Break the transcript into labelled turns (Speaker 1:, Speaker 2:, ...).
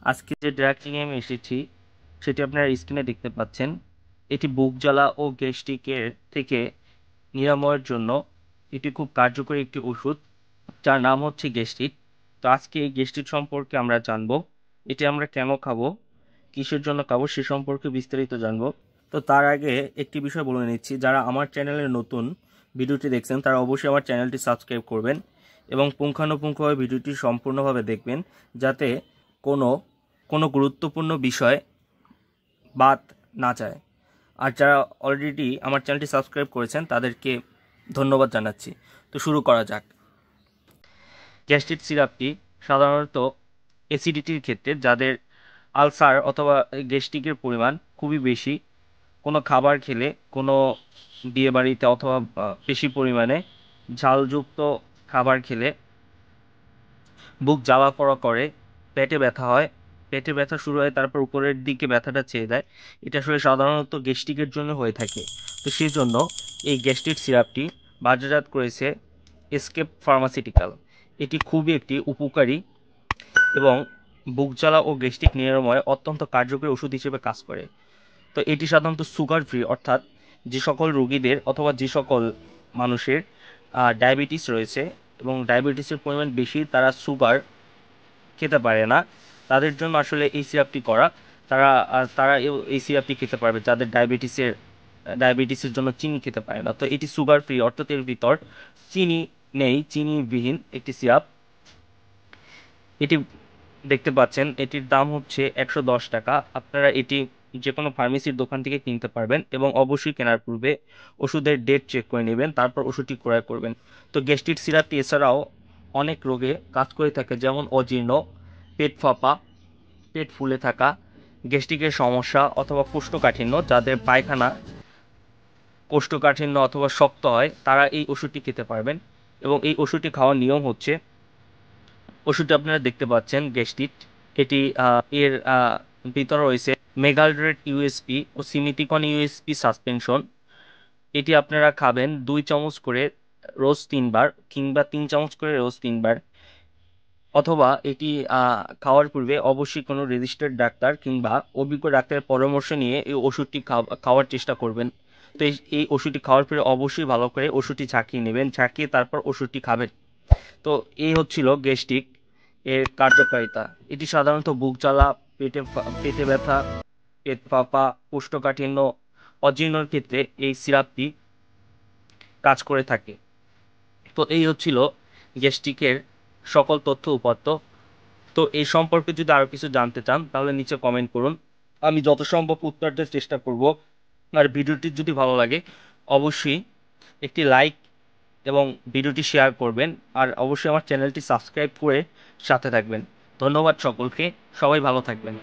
Speaker 1: আজকে যে ড্রাগটি নিয়ে আমি এসেছি সেটি আপনারা স্ক্রিনে দেখতে পাচ্ছেন। এটি বুক জ্বালা ও গ্যাস্ট্রিকের থেকে নিরাময়ের জন্য এটি খুব কার্যকরী একটি ওষুধ, যার নাম হচ্ছে গ্যাস্ট্রিক। তো আজকে এই গ্যাস্ট্রিক সম্পর্কে আমরা জানবো, এটি আমরা কেন খাবো, কিসের জন্য খাবো সে সম্পর্কে বিস্তারিত জানবো। তো তার আগে একটি বিষয় বলে নিচ্ছি, যারা আমার চ্যানেলে নতুন ভিডিওটি দেখছেন তারা অবশ্যই আমার চ্যানেলটি সাবস্ক্রাইব করবেন এবং পুঙ্খানুপুঙ্খভাবে ভিডিওটি সম্পূর্ণভাবে দেখবেন, যাতে কোনো কোনো গুরুত্বপূর্ণ বিষয় বাদ না যায়। আর যারা অলরেডি আমার চ্যানেলটি সাবস্ক্রাইব করেছেন তাদেরকে ধন্যবাদ জানাচ্ছি। তো শুরু করা যাক। গ্যাস্ট্রিক সিরাপটি সাধারণত অ্যাসিডিটির ক্ষেত্রে, যাদের আলসার অথবা গ্যাস্ট্রিকের পরিমাণ খুবই বেশি, কোনো খাবার খেলে, কোনো বিয়েবাড়িতে অথবা বেশি পরিমাণে ঝালযুক্ত খাবার খেলে বুক জ্বালা পোড়া করে, পেটে ব্যথা হয়, পেটে ব্যথা শুরু হয়, তারপর উপরের দিকে ব্যথাটা চেয়ে দেয়। এটা আসলে সাধারণত গ্যাস্ট্রিকের জন্য হয়ে থাকে। তো সেই জন্য এই গ্যাস্ট্রিক সিরাপটি বাজারজাত করেছে এসকেপ ফার্মাসিউটিক্যাল। এটি খুবই একটি উপকারী এবং বুক জ্বালা ও গ্যাস্ট্রিক নিরাময়ে অত্যন্ত কার্যকরী ওষুধ হিসেবে কাজ করে। তো এটি সাধারণত সুগার ফ্রি, অর্থাৎ যে সকল রোগীদের অথবা যে সকল মানুষের ডায়াবেটিস রয়েছে এবং ডায়াবেটিসের পরিমাণ বেশি, তারা সুগার খেতে পারে না, তাদের জন্য আসলে এই সিরাপটি করা। তারা তারা এই সিরাপটি খেতে পারবে যাদের ডায়াবেটিসের জন্য চিনি খেতে পারে না। তো এটি সুগার ফ্রি, অর্থাৎ এর ভিতর চিনি নেই, চিনিবিহীন একটি সিরাপ। এটি দেখতে পাচ্ছেন, এটির দাম হচ্ছে 110 টাকা। আপনারা এটি যে কোনো ফার্মেসির দোকান থেকে কিনতে পারবেন এবং অবশ্যই কেনার পূর্বে ওষুধের ডেট চেক করে নেবেন, তারপর ওষুধটি ক্রয় করবেন। তো গ্যাস্ট্রিক সিরাপটি এছাড়াও অনেক রোগে কাজ করে থাকে, যেমন অজীর্ণ, পেট ফাঁপা, পেট ফুলে থাকা, গ্যাস্ট্রিকের সমস্যা অথবা কোষ্ঠকাঠিন্য, যাদের পায়খানা, কোষ্ঠকাঠিন্য অথবা শক্ত হয়, তারা এই ওষুধটি খেতে পারবেন। এবং এই ওষুধটি খাওয়ার নিয়ম হচ্ছে, ওষুধটি আপনারা দেখতে পাচ্ছেন গ্যাস্ট্রিক, এটি এর ভিতরে রয়েছে মেগালড্রেট ইউএসপি ও সিমিটিকন ইউএসপি সাসপেনশন। এটি আপনারা খাবেন 2 চামচ করে রোজ 3 বার, কিংবা 3 চামচ করে রোজ 3 বার। অথবা এটি খাওয়ার পূর্বে অবশ্যই কোনো রেজিস্টার্ড ডাক্তার কিংবা অভিজ্ঞ ডাক্তারের পরামর্শ নিয়ে এই ওষুধটি খাওয়ার চেষ্টা করবেন। তো এই ওষুধটি খাওয়ার পরে অবশ্যই ভালো করে ওষুধটি ঝাঁকিয়ে নেবেন, ঝাঁকিয়ে তারপর ওষুধটি খাবেন। তো এই হচ্ছিল গ্যাস্ট্রিক এর কার্যকারিতা। এটি সাধারণত বুক জ্বালা, পেটে ব্যথা, পেট ফাঁপা, কোষ্ঠকাঠিন্য, অজীর্ণর ক্ষেত্রে এই সিরাপটি কাজ করে থাকে। তো এই হচ্ছিল গ্যাস্ট্রিকের সকল তথ্য উপাত্ত। তো এই সম্পর্কে যদি আরো কিছু জানতে চান তাহলে নিচে কমেন্ট করুন, আমি যত সম্ভব উত্তর দেওয়ার চেষ্টা করব। আর ভিডিওটি যদি ভালো লাগে অবশ্যই একটি লাইক এবং ভিডিওটি শেয়ার করবেন। আর অবশ্যই আমার চ্যানেলটি সাবস্ক্রাইব করে সাথে থাকবেন। ধন্যবাদ সকলকে, সবাই ভালো থাকবেন।